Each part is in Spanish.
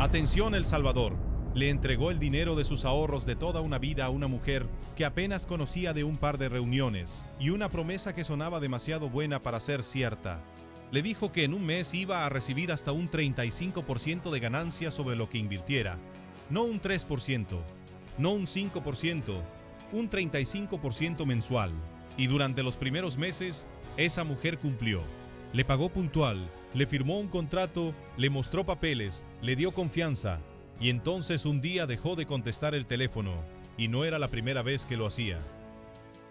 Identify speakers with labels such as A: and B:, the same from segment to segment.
A: Atención, El Salvador. Le entregó el dinero de sus ahorros de toda una vida a una mujer que apenas conocía de un par de reuniones y una promesa que sonaba demasiado buena para ser cierta. Le dijo que en un mes iba a recibir hasta un 35% de ganancia sobre lo que invirtiera. No un 3%, no un 5%, un 35% mensual. Y durante los primeros meses, esa mujer cumplió. Le pagó puntual, le firmó un contrato, le mostró papeles, le dio confianza. Y entonces un día dejó de contestar el teléfono, y no era la primera vez que lo hacía.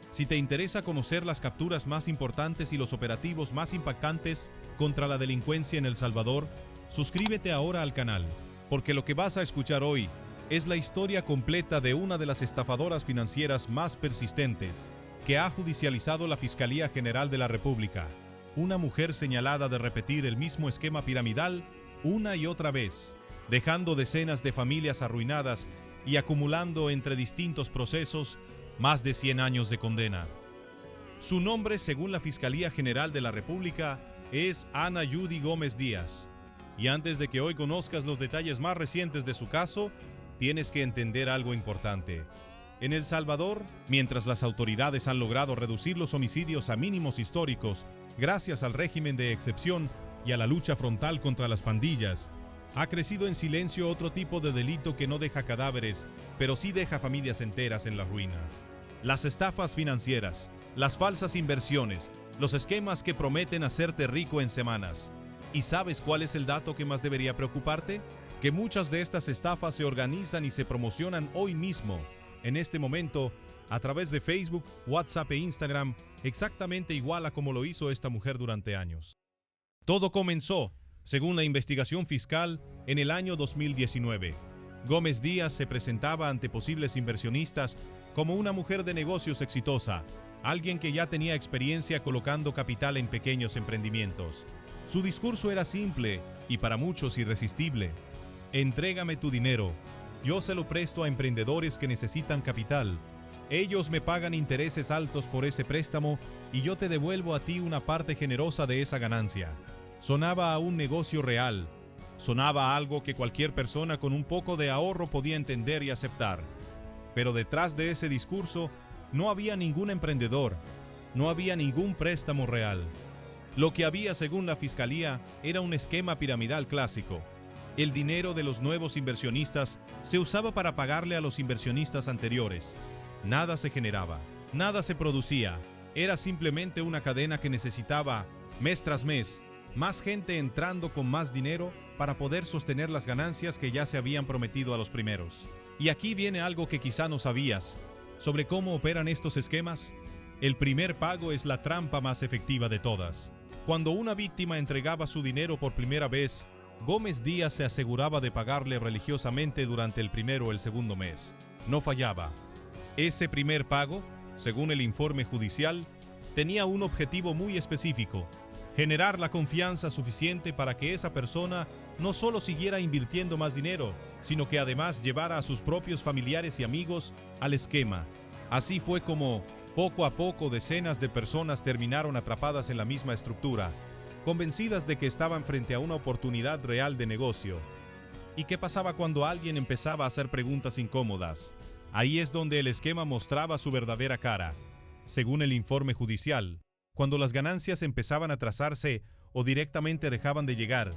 A: Si te interesa conocer las capturas más importantes y los operativos más impactantes contra la delincuencia en El Salvador, suscríbete ahora al canal, porque lo que vas a escuchar hoy es la historia completa de una de las estafadoras financieras más persistentes que ha judicializado la Fiscalía General de la República. Una mujer señalada de repetir el mismo esquema piramidal una y otra vez, dejando decenas de familias arruinadas y acumulando entre distintos procesos más de 100 años de condena. Su nombre, según la Fiscalía General de la República, es Ana Yudy Gómez Díaz. Y antes de que hoy conozcas los detalles más recientes de su caso, tienes que entender algo importante. En El Salvador, mientras las autoridades han logrado reducir los homicidios a mínimos históricos gracias al régimen de excepción y a la lucha frontal contra las pandillas, ha crecido en silencio otro tipo de delito que no deja cadáveres, pero sí deja familias enteras en la ruina. Las estafas financieras, las falsas inversiones, los esquemas que prometen hacerte rico en semanas. ¿Y sabes cuál es el dato que más debería preocuparte? Que muchas de estas estafas se organizan y se promocionan hoy mismo, en este momento, a través de Facebook, WhatsApp e Instagram, exactamente igual a como lo hizo esta mujer durante años. Todo comenzó, según la investigación fiscal, en el año 2019. Gómez Díaz se presentaba ante posibles inversionistas como una mujer de negocios exitosa, alguien que ya tenía experiencia colocando capital en pequeños emprendimientos. Su discurso era simple y para muchos irresistible. Entrégame tu dinero. Yo se lo presto a emprendedores que necesitan capital. Ellos me pagan intereses altos por ese préstamo y yo te devuelvo a ti una parte generosa de esa ganancia. Sonaba a un negocio real. Sonaba a algo que cualquier persona con un poco de ahorro podía entender y aceptar. Pero detrás de ese discurso no había ningún emprendedor, no había ningún préstamo real. Lo que había, según la Fiscalía, era un esquema piramidal clásico. El dinero de los nuevos inversionistas se usaba para pagarle a los inversionistas anteriores. Nada se generaba, nada se producía. Era simplemente una cadena que necesitaba, mes tras mes, más gente entrando con más dinero para poder sostener las ganancias que ya se habían prometido a los primeros. Y aquí viene algo que quizá no sabías. Sobre cómo operan estos esquemas, el primer pago es la trampa más efectiva de todas. Cuando una víctima entregaba su dinero por primera vez, Gómez Díaz se aseguraba de pagarle religiosamente durante el primero o el segundo mes. No fallaba. Ese primer pago, según el informe judicial, tenía un objetivo muy específico: generar la confianza suficiente para que esa persona no solo siguiera invirtiendo más dinero, sino que además llevara a sus propios familiares y amigos al esquema. Así fue como, poco a poco, decenas de personas terminaron atrapadas en la misma estructura, convencidas de que estaban frente a una oportunidad real de negocio. ¿Y qué pasaba cuando alguien empezaba a hacer preguntas incómodas? Ahí es donde el esquema mostraba su verdadera cara. Según el informe judicial, cuando las ganancias empezaban a trazarse o directamente dejaban de llegar,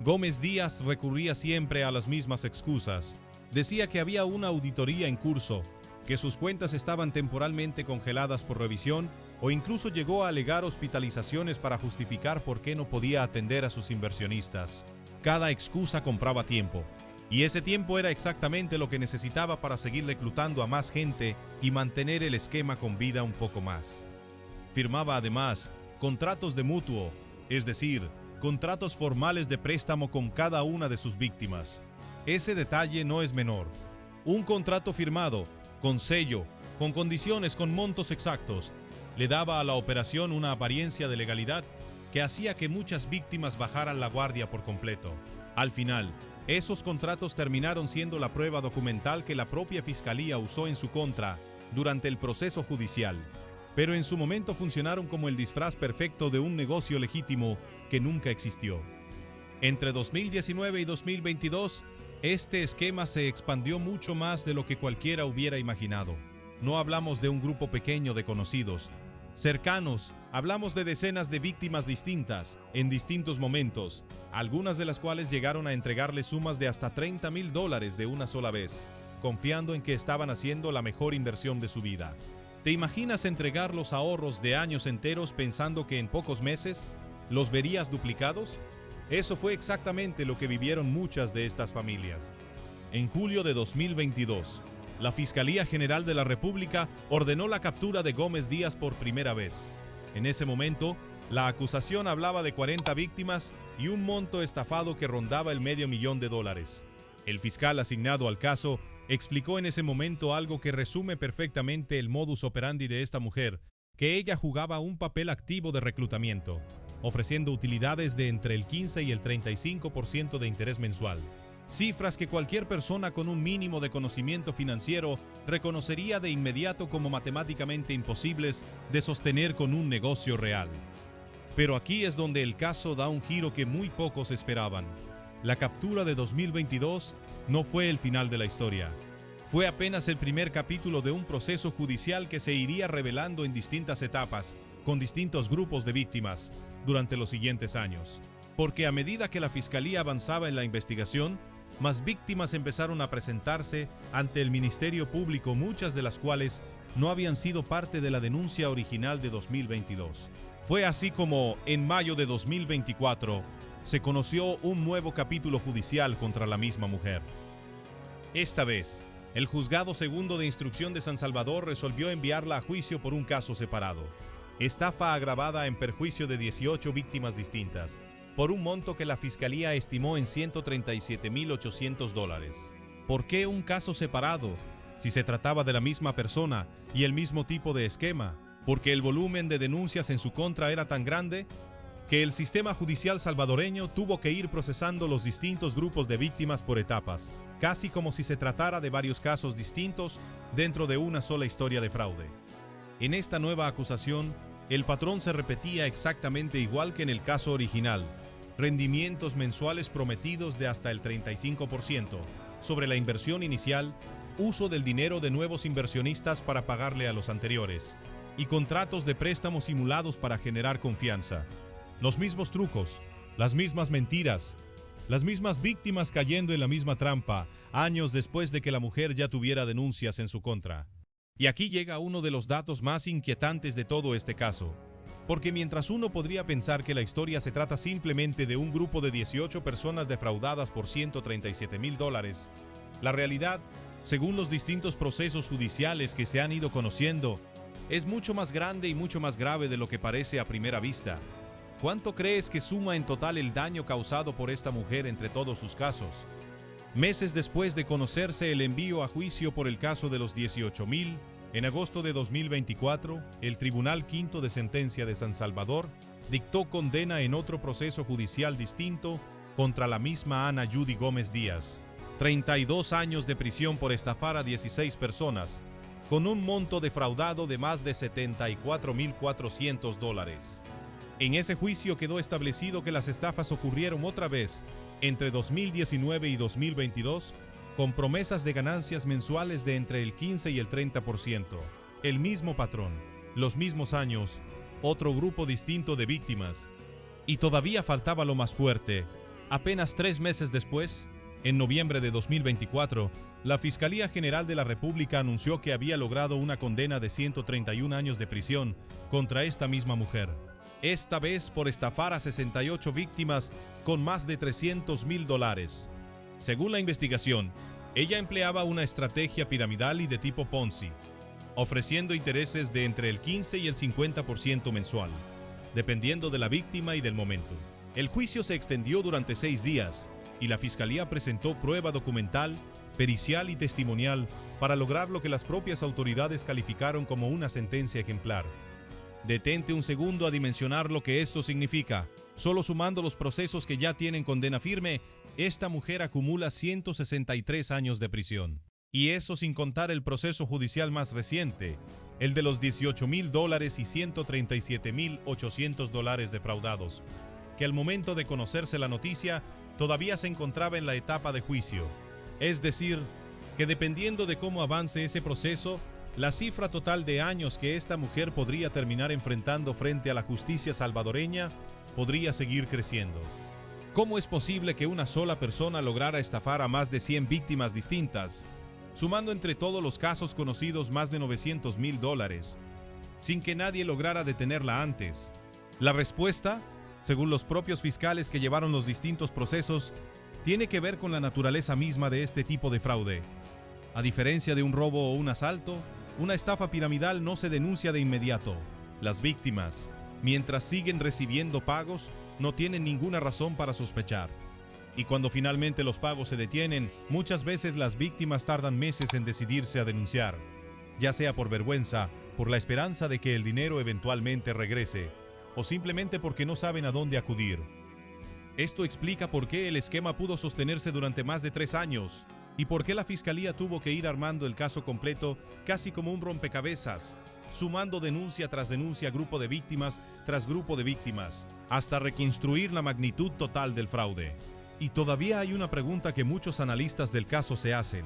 A: Gómez Díaz recurría siempre a las mismas excusas. Decía que había una auditoría en curso, que sus cuentas estaban temporalmente congeladas por revisión, o incluso llegó a alegar hospitalizaciones para justificar por qué no podía atender a sus inversionistas. Cada excusa compraba tiempo, y ese tiempo era exactamente lo que necesitaba para seguir reclutando a más gente y mantener el esquema con vida un poco más. Firmaba además contratos de mutuo, es decir, contratos formales de préstamo con cada una de sus víctimas. Ese detalle no es menor. Un contrato firmado, con sello, con condiciones, con montos exactos, le daba a la operación una apariencia de legalidad que hacía que muchas víctimas bajaran la guardia por completo. Al final, esos contratos terminaron siendo la prueba documental que la propia Fiscalía usó en su contra durante el proceso judicial. Pero en su momento funcionaron como el disfraz perfecto de un negocio legítimo que nunca existió. Entre 2019 y 2022, Este esquema se expandió mucho más de lo que cualquiera hubiera imaginado. No hablamos de un grupo pequeño de conocidos cercanos, hablamos de decenas de víctimas distintas, en distintos momentos, algunas de las cuales llegaron a entregarle sumas de hasta $30,000 de una sola vez, confiando en que estaban haciendo la mejor inversión de su vida. ¿Te imaginas entregar los ahorros de años enteros pensando que en pocos meses los verías duplicados? Eso fue exactamente lo que vivieron muchas de estas familias. En julio de 2022, la Fiscalía General de la República ordenó la captura de Gómez Díaz por primera vez. En ese momento, la acusación hablaba de 40 víctimas y un monto estafado que rondaba el $500,000. El fiscal asignado al caso explicó en ese momento algo que resume perfectamente el modus operandi de esta mujer, que ella jugaba un papel activo de reclutamiento, ofreciendo utilidades de entre el 15 y el 35% de interés mensual. Cifras que cualquier persona con un mínimo de conocimiento financiero reconocería de inmediato como matemáticamente imposibles de sostener con un negocio real. Pero aquí es donde el caso da un giro que muy pocos esperaban. La captura de 2022 no fue el final de la historia. Fue apenas el primer capítulo de un proceso judicial que se iría revelando en distintas etapas, con distintos grupos de víctimas, durante los siguientes años. Porque a medida que la Fiscalía avanzaba en la investigación, más víctimas empezaron a presentarse ante el Ministerio Público, muchas de las cuales no habían sido parte de la denuncia original de 2022. Fue así como, en mayo de 2024, se conoció un nuevo capítulo judicial contra la misma mujer. Esta vez, el Juzgado Segundo de Instrucción de San Salvador resolvió enviarla a juicio por un caso separado: estafa agravada en perjuicio de 18 víctimas distintas, por un monto que la Fiscalía estimó en $137,800. ¿Por qué un caso separado, si se trataba de la misma persona y el mismo tipo de esquema? Porque el volumen de denuncias en su contra era tan grande que el sistema judicial salvadoreño tuvo que ir procesando los distintos grupos de víctimas por etapas, casi como si se tratara de varios casos distintos dentro de una sola historia de fraude. En esta nueva acusación, el patrón se repetía exactamente igual que en el caso original: rendimientos mensuales prometidos de hasta el 35% sobre la inversión inicial, uso del dinero de nuevos inversionistas para pagarle a los anteriores, y contratos de préstamos simulados para generar confianza. Los mismos trucos, las mismas mentiras, las mismas víctimas cayendo en la misma trampa, años después de que la mujer ya tuviera denuncias en su contra. Y aquí llega uno de los datos más inquietantes de todo este caso. Porque mientras uno podría pensar que la historia se trata simplemente de un grupo de 18 personas defraudadas por $137,000, la realidad, según los distintos procesos judiciales que se han ido conociendo, es mucho más grande y mucho más grave de lo que parece a primera vista. ¿Cuánto crees que suma en total el daño causado por esta mujer entre todos sus casos? Meses después de conocerse el envío a juicio por el caso de los 18,000, en agosto de 2024, el Tribunal Quinto de Sentencia de San Salvador dictó condena en otro proceso judicial distinto contra la misma Ana Judy Gómez Díaz. 32 años de prisión por estafar a 16 personas, con un monto defraudado de más de $74,400. En ese juicio quedó establecido que las estafas ocurrieron otra vez entre 2019 y 2022, con promesas de ganancias mensuales de entre el 15 y el 30%. El mismo patrón, los mismos años, otro grupo distinto de víctimas. Y todavía faltaba lo más fuerte. Apenas 3 meses después, en noviembre de 2024, la Fiscalía General de la República anunció que había logrado una condena de 131 años de prisión contra esta misma mujer. Esta vez por estafar a 68 víctimas con más de $300,000. Según la investigación, ella empleaba una estrategia piramidal y de tipo Ponzi, ofreciendo intereses de entre el 15 y el 50% mensual, dependiendo de la víctima y del momento. El juicio se extendió durante 6 días y la Fiscalía presentó prueba documental, pericial y testimonial para lograr lo que las propias autoridades calificaron como una sentencia ejemplar. Detente un segundo a dimensionar lo que esto significa. Solo sumando los procesos que ya tienen condena firme, esta mujer acumula 163 años de prisión. Y eso sin contar el proceso judicial más reciente, el de los $18,000 y $137,800 defraudados, que al momento de conocerse la noticia todavía se encontraba en la etapa de juicio. Es decir, que dependiendo de cómo avance ese proceso, la cifra total de años que esta mujer podría terminar enfrentando frente a la justicia salvadoreña podría seguir creciendo. ¿Cómo es posible que una sola persona lograra estafar a más de 100 víctimas distintas, sumando entre todos los casos conocidos más de $900,000, sin que nadie lograra detenerla antes? La respuesta, según los propios fiscales que llevaron los distintos procesos, tiene que ver con la naturaleza misma de este tipo de fraude. A diferencia de un robo o un asalto, una estafa piramidal no se denuncia de inmediato. Las víctimas, mientras siguen recibiendo pagos, no tienen ninguna razón para sospechar. Y cuando finalmente los pagos se detienen, muchas veces las víctimas tardan meses en decidirse a denunciar, ya sea por vergüenza, por la esperanza de que el dinero eventualmente regrese, o simplemente porque no saben a dónde acudir. Esto explica por qué el esquema pudo sostenerse durante más de 3 años, y por qué la Fiscalía tuvo que ir armando el caso completo casi como un rompecabezas, sumando denuncia tras denuncia, grupo de víctimas tras grupo de víctimas, hasta reconstruir la magnitud total del fraude. Y todavía hay una pregunta que muchos analistas del caso se hacen.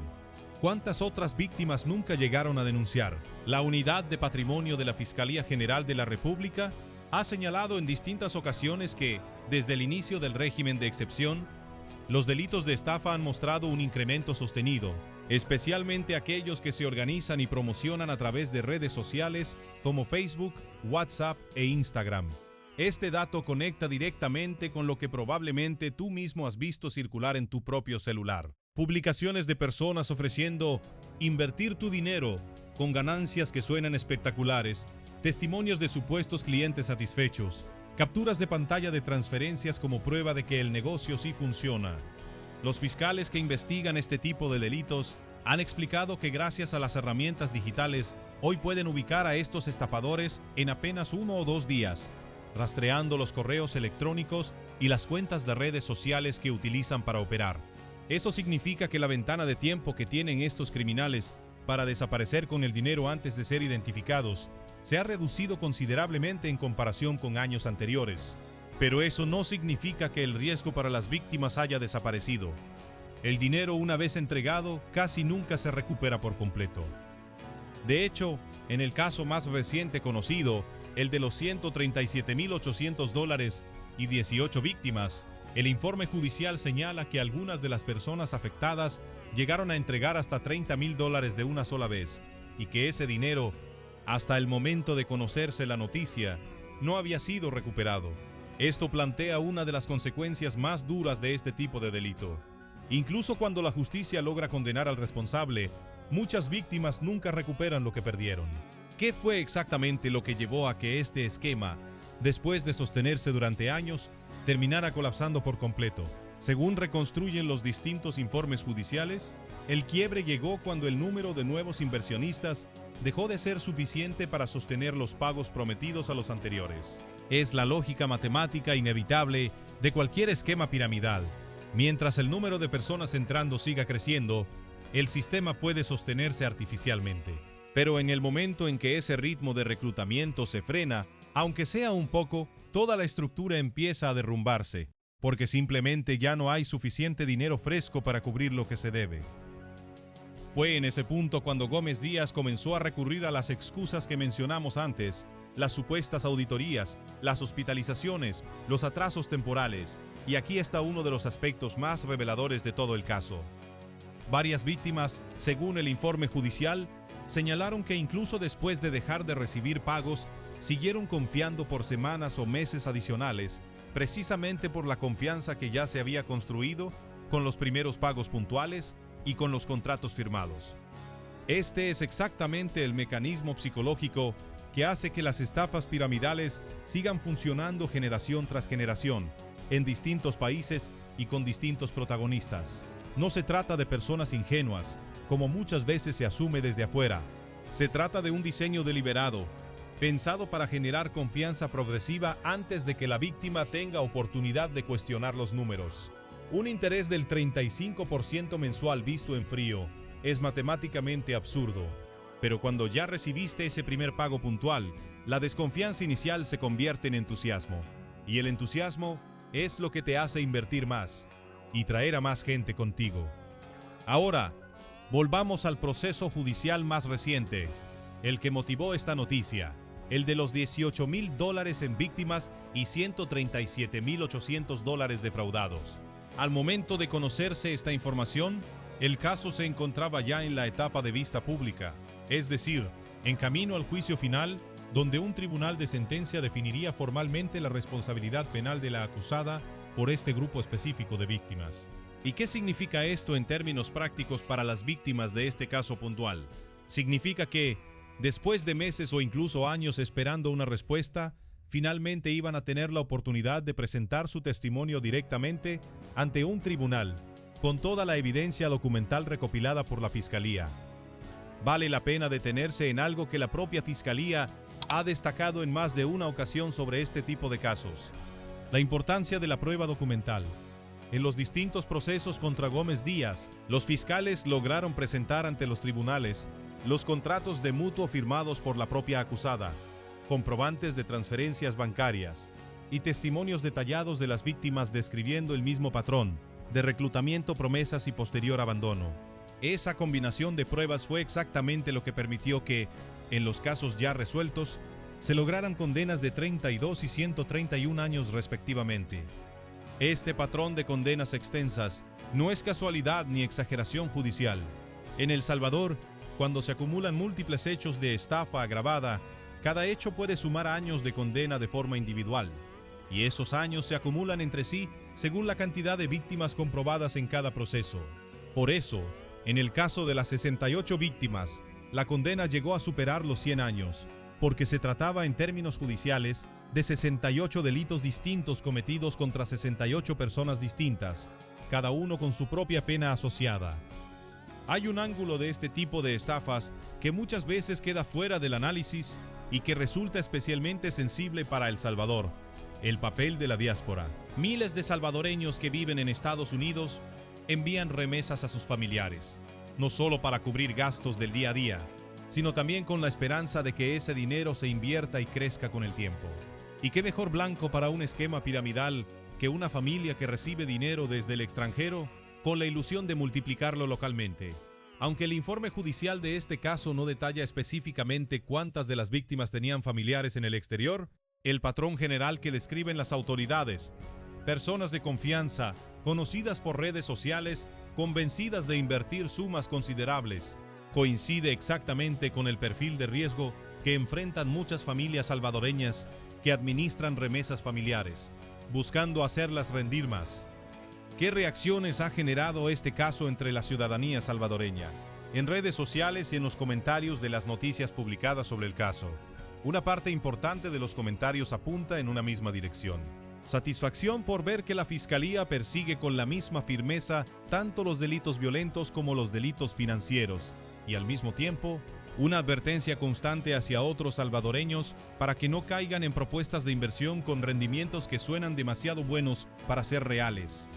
A: ¿Cuántas otras víctimas nunca llegaron a denunciar? La Unidad de Patrimonio de la Fiscalía General de la República ha señalado en distintas ocasiones que, desde el inicio del régimen de excepción, los delitos de estafa han mostrado un incremento sostenido, especialmente aquellos que se organizan y promocionan a través de redes sociales como Facebook, WhatsApp e Instagram. Este dato conecta directamente con lo que probablemente tú mismo has visto circular en tu propio celular. Publicaciones de personas ofreciendo invertir tu dinero con ganancias que suenan espectaculares, testimonios de supuestos clientes satisfechos, capturas de pantalla de transferencias como prueba de que el negocio sí funciona. Los fiscales que investigan este tipo de delitos han explicado que gracias a las herramientas digitales hoy pueden ubicar a estos estafadores en apenas 1 o 2 días, rastreando los correos electrónicos y las cuentas de redes sociales que utilizan para operar. Eso significa que la ventana de tiempo que tienen estos criminales para desaparecer con el dinero antes de ser identificados se ha reducido considerablemente en comparación con años anteriores. Pero eso no significa que el riesgo para las víctimas haya desaparecido. El dinero, una vez entregado, casi nunca se recupera por completo. De hecho, en el caso más reciente conocido, el de los $137,800 y 18 víctimas, el informe judicial señala que algunas de las personas afectadas llegaron a entregar hasta $30,000 de una sola vez, y que ese dinero, hasta el momento de conocerse la noticia, no había sido recuperado. Esto plantea una de las consecuencias más duras de este tipo de delito. Incluso cuando la justicia logra condenar al responsable, muchas víctimas nunca recuperan lo que perdieron. ¿Qué fue exactamente lo que llevó a que este esquema, después de sostenerse durante años, terminara colapsando por completo? Según reconstruyen los distintos informes judiciales, el quiebre llegó cuando el número de nuevos inversionistas dejó de ser suficiente para sostener los pagos prometidos a los anteriores. Es la lógica matemática inevitable de cualquier esquema piramidal. Mientras el número de personas entrando siga creciendo, el sistema puede sostenerse artificialmente. Pero en el momento en que ese ritmo de reclutamiento se frena, aunque sea un poco, toda la estructura empieza a derrumbarse, porque simplemente ya no hay suficiente dinero fresco para cubrir lo que se debe. Fue en ese punto cuando Gómez Díaz comenzó a recurrir a las excusas que mencionamos antes, las supuestas auditorías, las hospitalizaciones, los atrasos temporales, y aquí está uno de los aspectos más reveladores de todo el caso. Varias víctimas, según el informe judicial, señalaron que incluso después de dejar de recibir pagos, siguieron confiando por semanas o meses adicionales, precisamente por la confianza que ya se había construido con los primeros pagos puntuales y con los contratos firmados. Este es exactamente el mecanismo psicológico que hace que las estafas piramidales sigan funcionando generación tras generación, en distintos países y con distintos protagonistas. No se trata de personas ingenuas, como muchas veces se asume desde afuera. Se trata de un diseño deliberado, pensado para generar confianza progresiva antes de que la víctima tenga oportunidad de cuestionar los números. Un interés del 35% mensual visto en frío es matemáticamente absurdo, pero cuando ya recibiste ese primer pago puntual, la desconfianza inicial se convierte en entusiasmo, y el entusiasmo es lo que te hace invertir más y traer a más gente contigo. Ahora, volvamos al proceso judicial más reciente, el que motivó esta noticia, el de los $18,000 en víctimas y $137,800 defraudados. Al momento de conocerse esta información, el caso se encontraba ya en la etapa de vista pública, es decir, en camino al juicio final, donde un tribunal de sentencia definiría formalmente la responsabilidad penal de la acusada por este grupo específico de víctimas. ¿Y qué significa esto en términos prácticos para las víctimas de este caso puntual? Significa que, después de meses o incluso años esperando una respuesta, finalmente iban a tener la oportunidad de presentar su testimonio directamente ante un tribunal, con toda la evidencia documental recopilada por la Fiscalía. Vale la pena detenerse en algo que la propia Fiscalía ha destacado en más de una ocasión sobre este tipo de casos: la importancia de la prueba documental. En los distintos procesos contra Gómez Díaz, los fiscales lograron presentar ante los tribunales los contratos de mutuo firmados por la propia acusada, comprobantes de transferencias bancarias y testimonios detallados de las víctimas describiendo el mismo patrón de reclutamiento, promesas y posterior abandono. Esa combinación de pruebas fue exactamente lo que permitió que, en los casos ya resueltos, se lograran condenas de 32 y 131 años respectivamente. Este patrón de condenas extensas no es casualidad ni exageración judicial. En El Salvador, cuando se acumulan múltiples hechos de estafa agravada, cada hecho puede sumar años de condena de forma individual, y esos años se acumulan entre sí según la cantidad de víctimas comprobadas en cada proceso. Por eso, en el caso de las 68 víctimas, la condena llegó a superar los 100 años, porque se trataba en términos judiciales de 68 delitos distintos cometidos contra 68 personas distintas, cada uno con su propia pena asociada. Hay un ángulo de este tipo de estafas que muchas veces queda fuera del análisis y que resulta especialmente sensible para El Salvador: el papel de la diáspora. Miles de salvadoreños que viven en Estados Unidos envían remesas a sus familiares, no solo para cubrir gastos del día a día, sino también con la esperanza de que ese dinero se invierta y crezca con el tiempo. ¿Y qué mejor blanco para un esquema piramidal que una familia que recibe dinero desde el extranjero con la ilusión de multiplicarlo localmente? Aunque el informe judicial de este caso no detalla específicamente cuántas de las víctimas tenían familiares en el exterior, el patrón general que describen las autoridades: personas de confianza, conocidas por redes sociales, convencidas de invertir sumas considerables, coincide exactamente con el perfil de riesgo que enfrentan muchas familias salvadoreñas que administran remesas familiares, buscando hacerlas rendir más. ¿Qué reacciones ha generado este caso entre la ciudadanía salvadoreña? En redes sociales y en los comentarios de las noticias publicadas sobre el caso, una parte importante de los comentarios apunta en una misma dirección: satisfacción por ver que la Fiscalía persigue con la misma firmeza tanto los delitos violentos como los delitos financieros, y al mismo tiempo, una advertencia constante hacia otros salvadoreños para que no caigan en propuestas de inversión con rendimientos que suenan demasiado buenos para ser reales.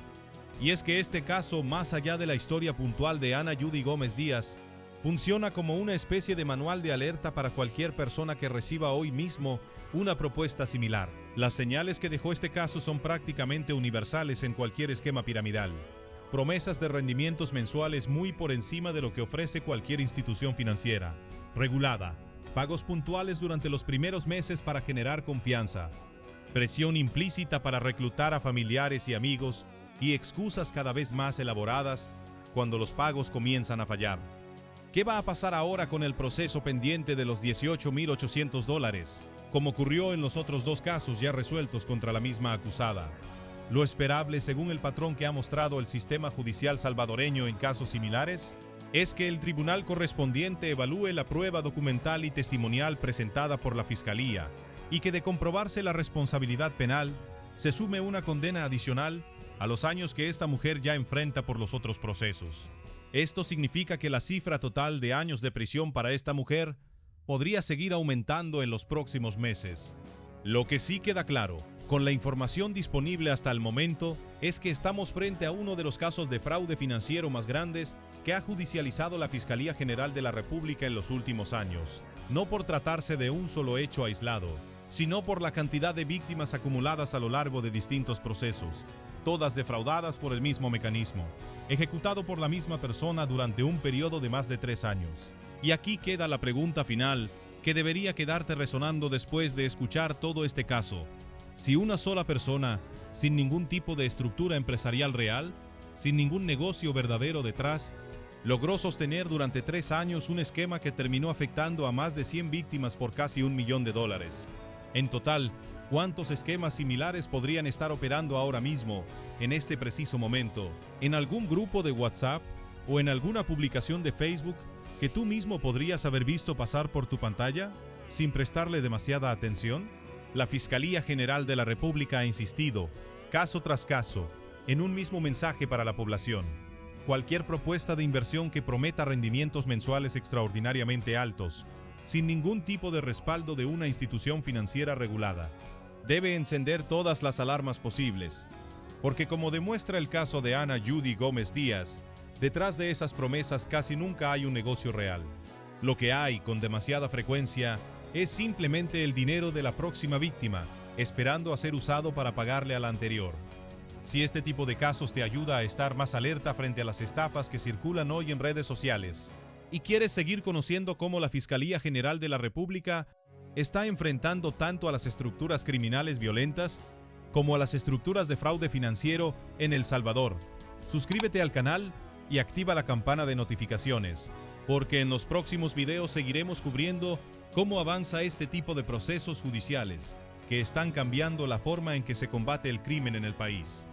A: Y es que este caso, más allá de la historia puntual de Ana Judy Gómez Díaz, funciona como una especie de manual de alerta para cualquier persona que reciba hoy mismo una propuesta similar. Las señales que dejó este caso son prácticamente universales en cualquier esquema piramidal. Promesas de rendimientos mensuales muy por encima de lo que ofrece cualquier institución financiera regulada, pagos puntuales durante los primeros meses para generar confianza, presión implícita para reclutar a familiares y amigos, y excusas cada vez más elaboradas cuando los pagos comienzan a fallar. ¿Qué va a pasar ahora con el proceso pendiente de los $18,800, como ocurrió en los otros dos casos ya resueltos contra la misma acusada? Lo esperable, según el patrón que ha mostrado el sistema judicial salvadoreño en casos similares, es que el tribunal correspondiente evalúe la prueba documental y testimonial presentada por la Fiscalía y que, de comprobarse la responsabilidad penal, se sume una condena adicional a los años que esta mujer ya enfrenta por los otros procesos. Esto significa que la cifra total de años de prisión para esta mujer podría seguir aumentando en los próximos meses. Lo que sí queda claro, con la información disponible hasta el momento, es que estamos frente a uno de los casos de fraude financiero más grandes que ha judicializado la Fiscalía General de la República en los últimos años, no por tratarse de un solo hecho aislado, sino por la cantidad de víctimas acumuladas a lo largo de distintos procesos. todas defraudadas por el mismo mecanismo, ejecutado por la misma persona durante un periodo de más de 3 años. Y aquí queda la pregunta final que debería quedarte resonando después de escuchar todo este caso. Si una sola persona, sin ningún tipo de estructura empresarial real, sin ningún negocio verdadero detrás, logró sostener durante 3 años un esquema que terminó afectando a más de 100 víctimas por casi $1 millón. En total, ¿cuántos esquemas similares podrían estar operando ahora mismo, en este preciso momento, en algún grupo de WhatsApp o en alguna publicación de Facebook que tú mismo podrías haber visto pasar por tu pantalla sin prestarle demasiada atención? La Fiscalía General de la República ha insistido, caso tras caso, en un mismo mensaje para la población. Cualquier propuesta de inversión que prometa rendimientos mensuales extraordinariamente altos, sin ningún tipo de respaldo de una institución financiera regulada, debe encender todas las alarmas posibles, porque como demuestra el caso de Ana Judy Gómez Díaz, detrás de esas promesas casi nunca hay un negocio real. Lo que hay con demasiada frecuencia es simplemente el dinero de la próxima víctima, esperando a ser usado para pagarle a la anterior. Si este tipo de casos te ayuda a estar más alerta frente a las estafas que circulan hoy en redes sociales, y quieres seguir conociendo cómo la Fiscalía General de la República está enfrentando tanto a las estructuras criminales violentas como a las estructuras de fraude financiero en El Salvador, suscríbete al canal y activa la campana de notificaciones, porque en los próximos videos seguiremos cubriendo cómo avanza este tipo de procesos judiciales que están cambiando la forma en que se combate el crimen en el país.